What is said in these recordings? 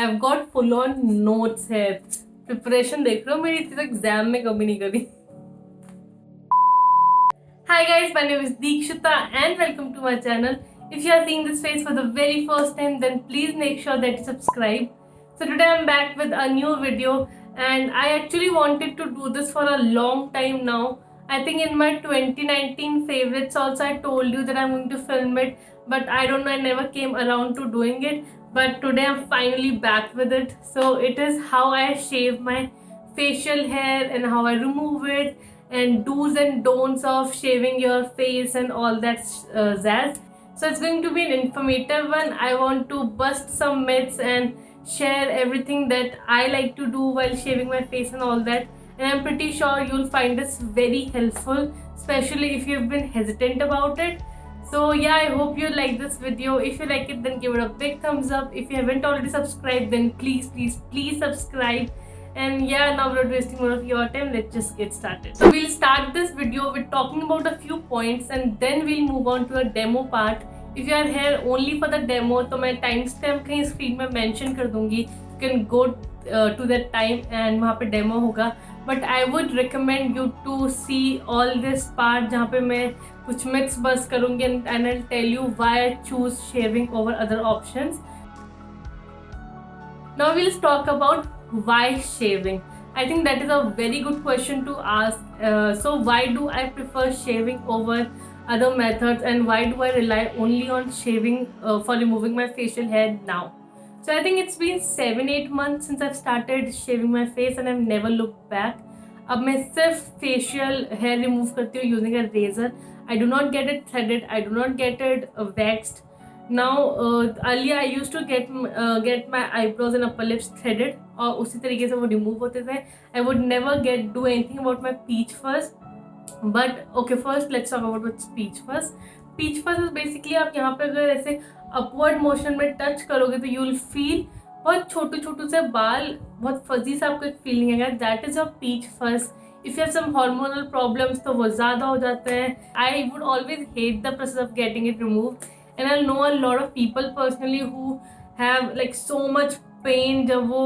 I've got full on notes here. Preparation देख रहे हो मेरी, इतनी एग्जाम में कभी नहीं करी. Hi guys, my name is Deekshita and welcome to my channel. If you are seeing this face for the very first time, then please make sure that you subscribe. So today I'm back with a new video and I actually wanted to do this for a long time now. I think in my 2019 favorites also I told you that I'm going to film it, but I don't know, I never came around to doing it. But today I'm finally back with it. So it is how I shave my facial hair and how I remove it and do's and don'ts of shaving your face and all that jazz. So it's going to be an informative one. I want to bust some myths and share everything that I like to do while shaving my face and all that. And I'm pretty sure you'll find this very helpful, especially if you've been hesitant about it. So yeah, I hope you like this video. If you like it, then give it a big thumbs up. If you haven't already subscribed, then please subscribe. And yeah, now we're not wasting more of your time. Let's just get started. So we'll start this video with talking about a few points and then we'll move on to a demo part. If you are here only for the demo, तो मैं timestamp कहीं screen में mention कर दूँगी. You can go to that time and वहाँ पे demo होगा. But I would recommend you to see all this part जहाँ पे मैं कुछ myths bust करूँगी and I'll tell you why I choose shaving over other options. Now we'll talk about why shaving. I think that is a very good question to ask. So why do I prefer shaving over other methods and why do I rely only on shaving for removing my facial hair now? So I think it's been 7-8 months since I've started shaving my face and I've never looked back. अब मैं सिर्फ facial hair remove करती हूँ using a razor. I do not get it threaded. I do not get it waxed. Now earlier I used to get my eyebrows and upper lips threaded और उसी तरीके से वो remove होते थे. I would never do anything about my peach fuzz. But okay, first let's talk about what's peach fuzz. Peach fuzz is basically आप यहाँ पे अगर ऐसे upward motion में touch करोगे तो you will feel बहुत छोटू से बाल, बहुत fuzzy सा आपको एक feeling आएगा. That is your peach fuzz. If you have some hormonal problems तो वो ज़्यादा हो जाते हैं. I would always hate the process of getting it removed. And I know a lot of people personally who have like so much pain जब वो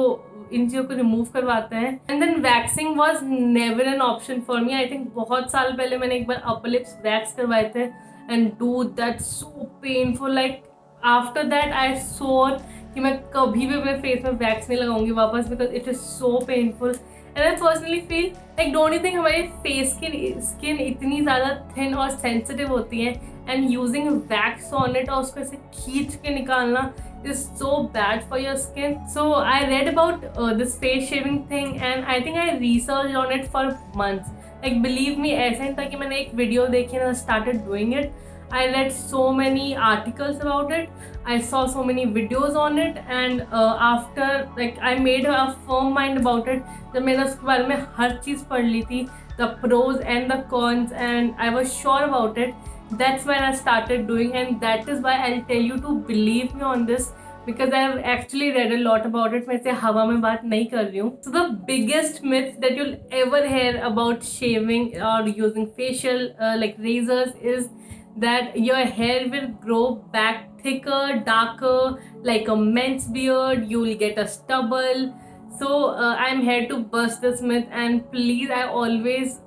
इन चीज़ों को रिमूव करवाते हैं. And then waxing was never an option for me. I think बहुत साल पहले मैंने एक बार upper lips wax करवाए थे and dude that's so painful. Like after that I swore कि मैं कभी भी अपने face में wax नहीं लगाऊंगी वापस because it is so painful. And I personally feel like don't you think हमारी face की skin इतनी ज़्यादा thin और sensitive होती है and using wax on it और उसको ऐसे खींच के निकालना is so bad for your skin. So I read about this face shaving thing and I think I researched on it for months. Like believe me, ऐसा नहीं था कि मैंने एक video देखी and I started doing it. I read so many articles about it. I saw so many videos on it and after like I made a firm mind about it. जब मैंने उसके बारे में हर चीज़ पढ़ ली थी, the pros and the cons, and I was sure about it. That's when I started doing, and that is why I'll tell you to believe me on this because I've actually read a lot about it. मैं इसे हवा में बात नहीं कर रही हूँ. So the biggest myth that you'll ever hear about shaving or using facial like razors is that your hair will grow back thicker, darker, like a men's beard. You will get a stubble. So I'm here to bust this myth, and please, I always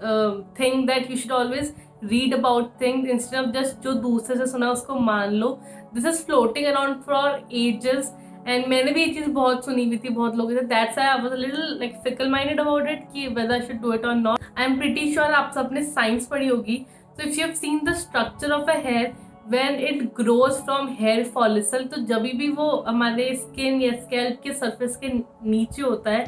think that you should always read about things instead of just जो दूसरे से सुना उसको मान लो. This is floating around for ages and मैंने भी ये चीज़ बहुत सुनी हुई थी बहुत लोगों से. That's why I was a little like fickle minded about it कि whether I should do it or not. I'm pretty sure आप सबने science पढ़ी होगी. So if you have seen the structure of a hair when it grows from hair follicle, तो जब भी वो हमारे स्किन या स्कैल्प के सरफेस के नीचे होता है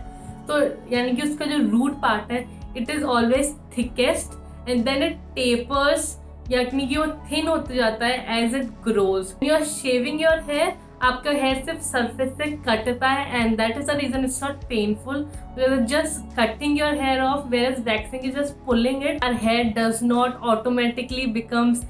तो यानी कि उसका जो रूट पार्ट है it is always thickest and then it tapers यानी कि वो थिन होते जाता है as it grows. When you are shaving your hair, आपका हेयर सिर्फ सरफेस से कटता है and that is the reason it's not painful because it's just cutting your hair off whereas waxing is just pulling it. Our hair does not automatically becomes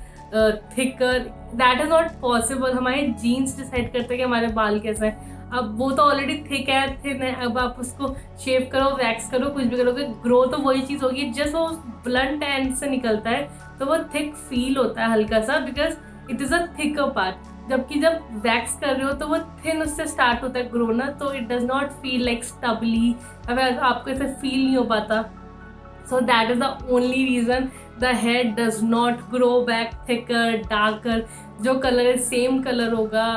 thicker. That is not possible. हमारे genes decide करते हैं कि हमारे बाल कैसे हैं. अब वो तो ऑलरेडी थिक है, थिन है, अब आप उसको शेव करो, वैक्स करो, कुछ भी करोगे, ग्रो तो वही चीज़ होगी. जस्ट वो ब्लंट एंड से निकलता है तो वो थिक फील होता है हल्का सा because it is a thicker part. जबकि जब वैक्स कर रहे हो तो वो थिन उससे स्टार्ट होता है ग्रो ना, तो it does not feel like stubbly, अगर आपको ऐसे फील नहीं हो पाता. So that is the only reason the hair does not grow back thicker, darker. जो कलर है सेम कलर होगा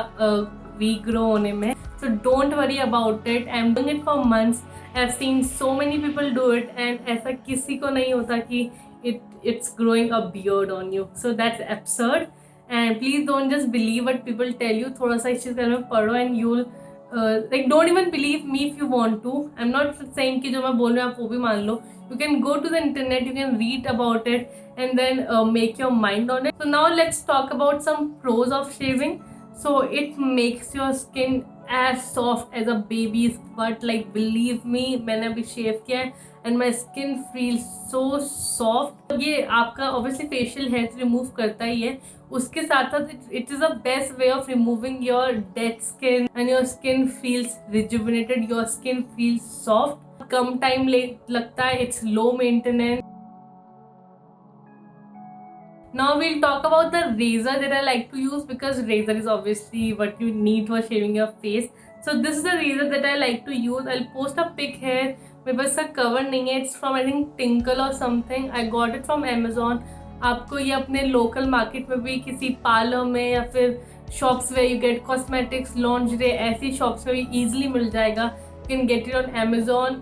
रीग्रो होने में. So don't worry about it. I'm doing it for months. I've seen so many people do it and ऐसा किसी को नहीं होता कि it's growing a beard on you. So that's absurd. And please don't just believe what people tell you. थोड़ा सा इस चीज़ के बारे में पढ़ो and you'll like don't even believe me if you want to. I'm not saying कि जो मैं बोल रही हूँ आप वो भी मान लो. You can go to the internet, you can read about it and then make your mind on it. So now let's talk about some pros of shaving. So it makes your skin as soft as a baby's butt. Like believe me, मैंने अभी shave किया है and my skin feels so soft. ये आपका obviously facial hairs remove करता ही है, उसके साथ साथ it is the best way of removing your dead skin and your skin feels rejuvenated, your skin feels soft. Come time लगता है, it's low maintenance. Now we'll talk about the razor that I like to use, because razor is obviously what you need for shaving your face. So this is the razor that I like to use. I'll post a pic here. मेरे पास इसका cover नहीं है. It's from I think Tinkle or something. I got it from Amazon. आपको ये अपने local market में भी किसी पार्लर में या फिर shops way you get cosmetics, lingerie, ऐसी शॉप्स में भी ईजिली मिल जाएगा. You can get it on Amazon.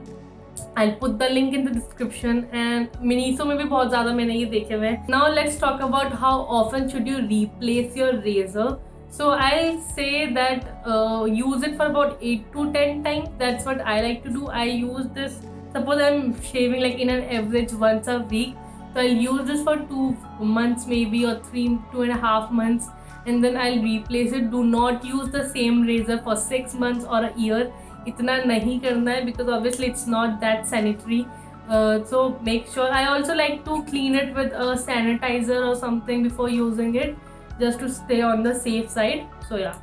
I'll put the link in the description. And Miniso में भी बहुत ज़्यादा मैंने ये देखे हुए हैं. Now let's talk about how often should you replace your razor. So I'll say that use it for about 8 to 10 times. That's what I like to do. I use this, suppose I'm shaving like in an average once a week. So I'll use this for 2 months maybe, or 2.5 months, and then I'll replace it. Do not use the same razor for 6 months or a year. इतना नहीं करना है, because obviously it's not that sanitary. So make sure. I also like to clean it with a sanitizer or something before using it, just to stay on the safe side. So yeah.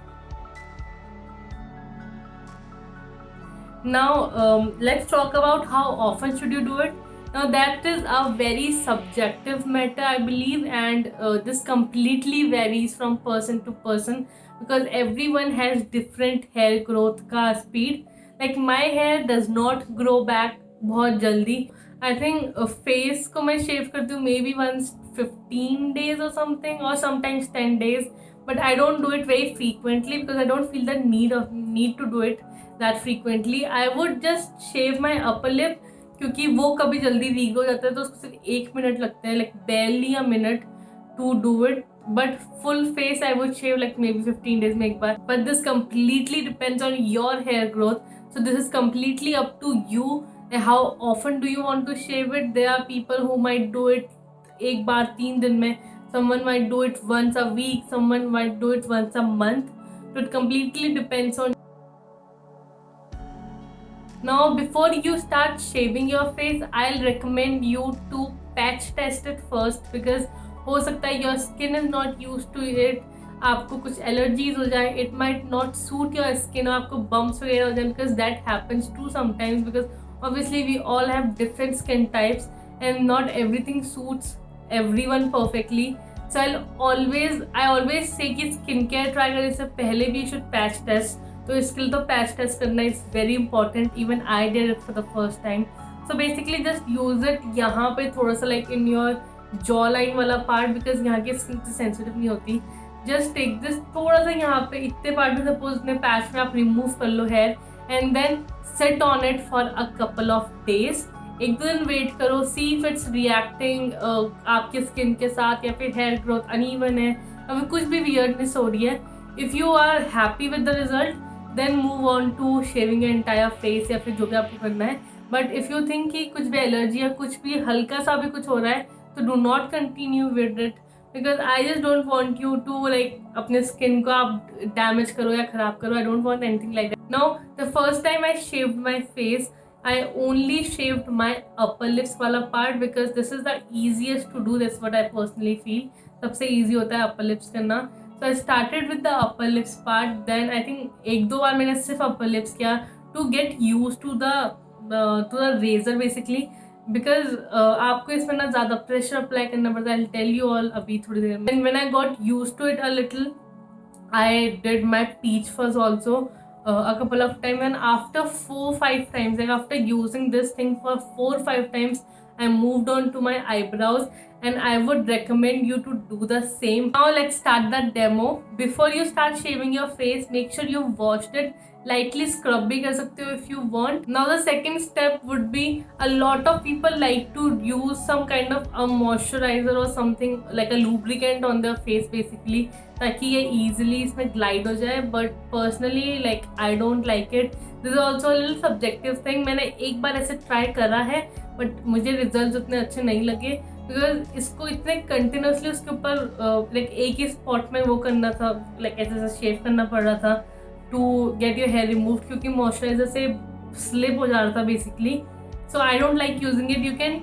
Now let's talk about how often should you do it. Now that is a very subjective matter, I believe, and this completely varies from person to person, because everyone has different hair growth का speed. Like my hair does not grow back बहुत जल्दी. I think face को मैं shave करती हूँ maybe once 15 days or something, or sometimes 10 days. But I don't do it very frequently, because I don't feel the need to do it that frequently. I would just shave my upper lip, क्योंकि वो कभी जल्दी rig हो जाता है, तो उसको सिर्फ 1 मिनट लगता है, like barely a minute to do it. But full face I would shave like maybe 15 days में एक बार. But this completely depends on your hair growth. So this is completely up to you. How often do you want to shave it? There are people who might do it एक बार 3 दिन में. Someone might do it once a week. Someone might do it once a month. So it completely depends on. Now before you start shaving your face, I'll recommend you to patch test it first, because हो सकता है your skin is not used to it, आपको कुछ allergies हो जाए, it might not suit your skin, और आपको bumps वगैरह हो जाए, because that happens to sometimes, because obviously we all have different skin types and not everything suits everyone perfectly. So I always say कि skin care try करने से पहले भी यू शुड पैच टेस्ट. तो इसके लिए तो पैच टेस्ट करना is very important. Even I did it for the first time. So basically just use it यहाँ पे थोड़ा सा like in your jaw line वाला पार्ट, बिकॉज यहाँ की स्किन सेंसिटिव नहीं होती. जस्ट टेक दिस थोड़ा सा यहाँ पे इतने पार्ट में, सपोज इतने पैच में आप रिमूव कर लो hair, and then set on it for a couple of days. 1-2 दिन वेट करो, सी इफ इट्स रिएक्टिंग आपके स्किन के साथ, या फिर हेयर ग्रोथ अनइवन है, अभी कुछ भी वियर्डनेस हो रही है. If you are happy with the result, then move on to shaving your entire face, या फिर जो भी आपको करना है. बट इफ़ यू थिंक कि कुछ भी एलर्जी या कुछ भी हल्का सा भी कुछ हो रहा है, तो do not continue with it, because I just don't want you to like अपने skin को आप damage करो या खराब करो. I don't want anything like that. Now the first time I shaved my face, I only shaved my upper lips वाला part, because this is the easiest to do. That's what I personally feel. सबसे easy होता है upper lips करना. So I started with the upper lips part. Then I think 1-2 बार मैंने सिर्फ upper lips किया to get used to the razor basically. Because आपको इसमें ना ज़्यादा प्रेशर अप्लाई करना पड़ता है. आई टेल यू ऑल अभी थोड़ी देर में. And when I got use to it a little, I did my peach fuzz also a couple of times, and after 4-5 times, like after using this thing for 4-5 times, I moved on to my eyebrows, and I would recommend you to do the same. Now let's start the demo. Before you start shaving your face, make sure you washed it. Lightly scrub भी कर सकते हो if you want. Now the second step would be, a lot of people like to use some kind of a moisturizer or something like a lubricant on their face basically, ताकि ये easily इसमें glide हो जाए. But personally like I don't like it. This is also a little subjective thing. मैंने एक बार ऐसे try करा है but मुझे results उतने अच्छे नहीं लगे, बिकॉज इसको इतने कंटिन्यूसली उसके ऊपर लाइक एक ही स्पॉट में वो करना था, लाइक ऐसे ऐसे शेव करना पड़ रहा था to get your hair remove, क्योंकि मॉइस्चराइजर से स्लिप हो जा रहा था basically. So I don't like using it. You can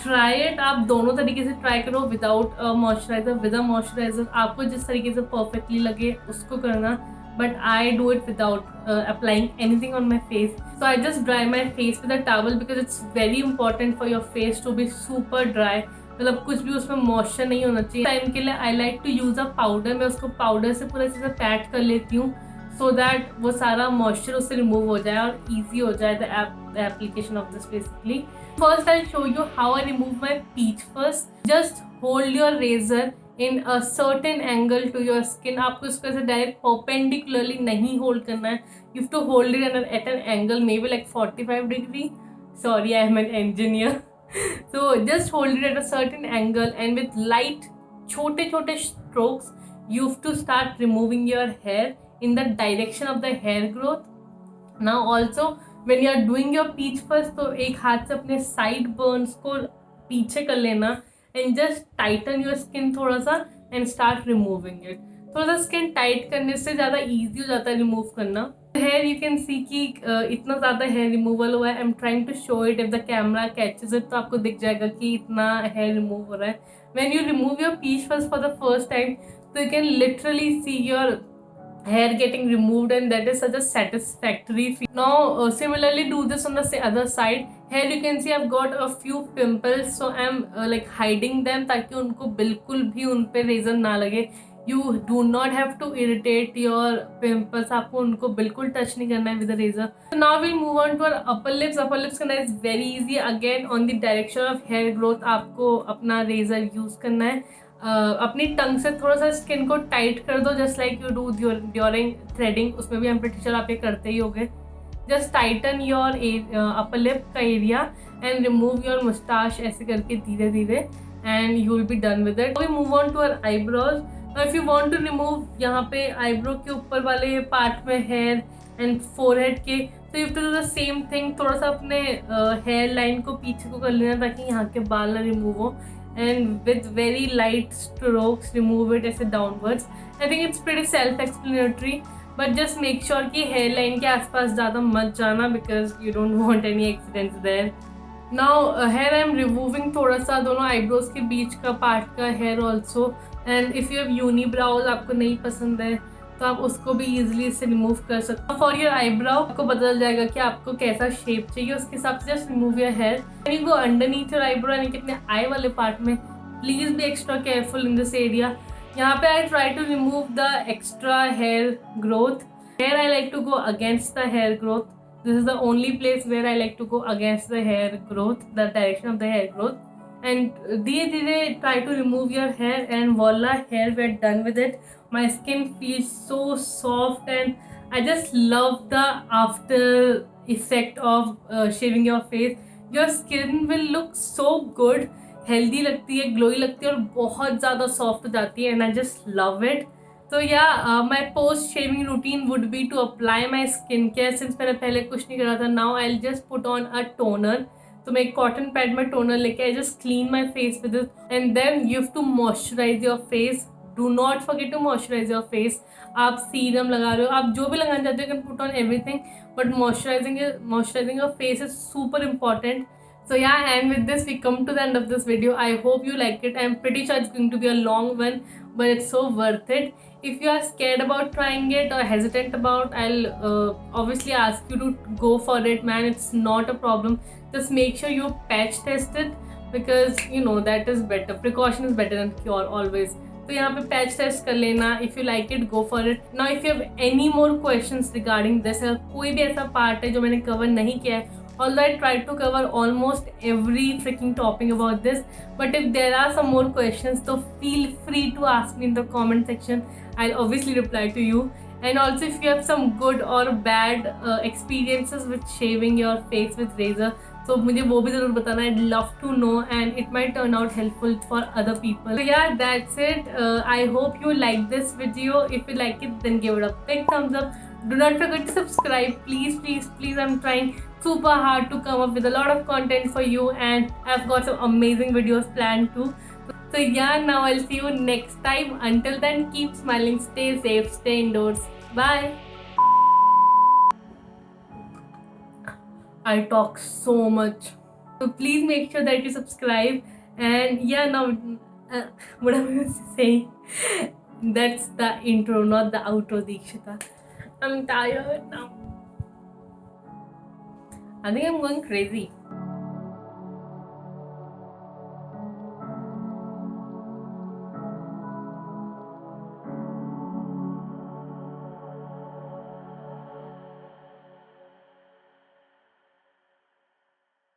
try it. आप दोनों तरीके से ट्राई करो, without moisturiser, with a moisturiser. आपको जिस तरीके से परफेक्टली लगे उसको करना, but I do it without applying anything on my face. So I just dry my face with a towel because it's very important for your face to be super dry. मतलब कुछ भी उसमें moisture नहीं होना चाहिए. Time के लिए I like to use a powder. मैं उसको पाउडर से पूरा अच्छे से पैट कर लेती हूँ, सो दैट वो सारा मॉइस्चर उससे रिमूव हो जाए और ईजी हो जाए the application of this basically. First I show you how I remove my peach first. Just hold your razor in a certain angle to your skin. आपको इसको ऐसे डायरेक्ट परपेंडिकुलरली नहीं होल्ड करना है. You have to hold it at an angle maybe like 45 degree. Sorry, I am an engineer. So just hold it at a certain angle, and with light छोटे strokes you have to start removing your hair in the direction of the hair growth. Now also when you are doing your peach fuzz, तो एक हाथ से अपने side burns को पीछे कर लेना and just tighten your skin थोड़ा सा and start removing it. थोड़ा सा स्किन टाइट करने से ज़्यादा ईजी हो जाता है रिमूव करना. हेयर यू कैन सी कि इतना ज़्यादा हेयर रिमूवल हुआ है. I am trying to show it. If the camera catches it तो आपको दिख जाएगा कि इतना हेयर रिमूव हो रहा है. When you remove your peach first for the first time, तो you can literally see your hair getting removed, and that is such a satisfactory feel. Now similarly do this on the other side. Here you can see I've got a few pimples, so I'm like hiding them ताकि उनको बिल्कुल भी उन पे razor ना लगे. You do not have to irritate your pimples. आपको उनको बिल्कुल टच नहीं करना है with the razor. So now we'll move on to our upper lips. Upper lips करना is very easy. Again on the direction of hair growth आपको अपना razor use करना है. अपनी टंग से थोड़ा सा स्किन को टाइट कर दो, just like you do during threading. उसमें भी हम टीचर आप ये करते ही होंगे. Just tighten your upper lip का area and remove your moustache ऐसे करके धीरे धीरे, and you will be done with it. We move on to our eyebrows. If you want to remove यहाँ पे आईब्रो के ऊपर वाले पार्ट में हेयर एंड फोरहेड के, तो you have to do the same thing. थोड़ा सा अपने हेयर लाइन को पीछे को कर लेना ताकि यहाँ के बाल ना रिमूव हो, and with very light strokes remove it ऐसे downwards. I think it's pretty self-explanatory, but just make sure कि hairline के आसपास ज़्यादा मत जाना because you don't want any accidents there. Now here I am removing थोड़ा सा दोनों eyebrows के बीच का part का hair also, and if you have unibrows आपको नहीं पसंद है तो आप उसको भी ईजिली इससे रिमूव कर सकते हो. फॉर योर आईब्राउ आपको बदल जाएगा कि आपको कैसा शेप चाहिए, उसके हिसाब से just remove your hair. You go underneath your eyebrow, यानी कि अपने आई वाले पार्ट में. Please be extra careful in this area. यहाँ पे I try to remove the extra hair growth. Here I like to go against the hair growth. This is the only place where I like to go against the hair growth, the direction of the hair growth. And धीरे धीरे try to remove your hair, and voila, hair we're done with it. My skin feels so soft, and I just love the after effect of shaving your face. Your skin will look so good, healthy लगती है, glowy लगती है और बहुत ज़्यादा soft हो जाती है, and I just love it. So yeah, my post shaving routine would be to apply my skincare. Since मैंने पहले कुछ नहीं करा था, now I'll just put on a toner. तो मैं एक कॉटन पैड में टोनर लेके I just clean my face with it, and then you have to moisturise your face. Do not forget to moisturise your face. आप serum लगा रहे हो, आप जो भी लगाना चाहते हो, you can put on everything, but moisturising your face is super important. So yeah, and with this we come to the end of this video. I hope you like it. I'm pretty sure it's going to be a long one, but it's so worth it. If you are scared about trying it or hesitant about, I'll obviously ask you to go for it, man. It's not a problem. Just make sure you patch test it, because you know that is better. Precaution is better than cure always. तो यहाँ पे patch test कर लेना. If you like it go for it. Now if you have any more questions regarding this, कोई भी ऐसा part है जो मैंने कवर नहीं किया है, although I tried to cover almost every freaking topic about this, but if there are some more questions, so feel free to ask me in the comment section. I'll obviously reply to you. And also if you have some good or bad experiences with shaving your face with razor, so मुझे वो भी ज़रूर बताना. I'd love to know and it might turn out helpful for other people. So yeah, that's it. I hope you like this video. If you like it, then give it a big thumbs up. Do not forget to subscribe. Please, please, please. I'm trying super hard to come up with a lot of content for you, and I've got some amazing videos planned too. So yeah, now I'll see you next time. Until then, keep smiling, stay safe, stay indoors. Bye. I talk so much, so please make sure that you subscribe. And yeah, now what am I saying? That's the intro, not the outro, Deekshita. I'm tired now. I think I'm going crazy.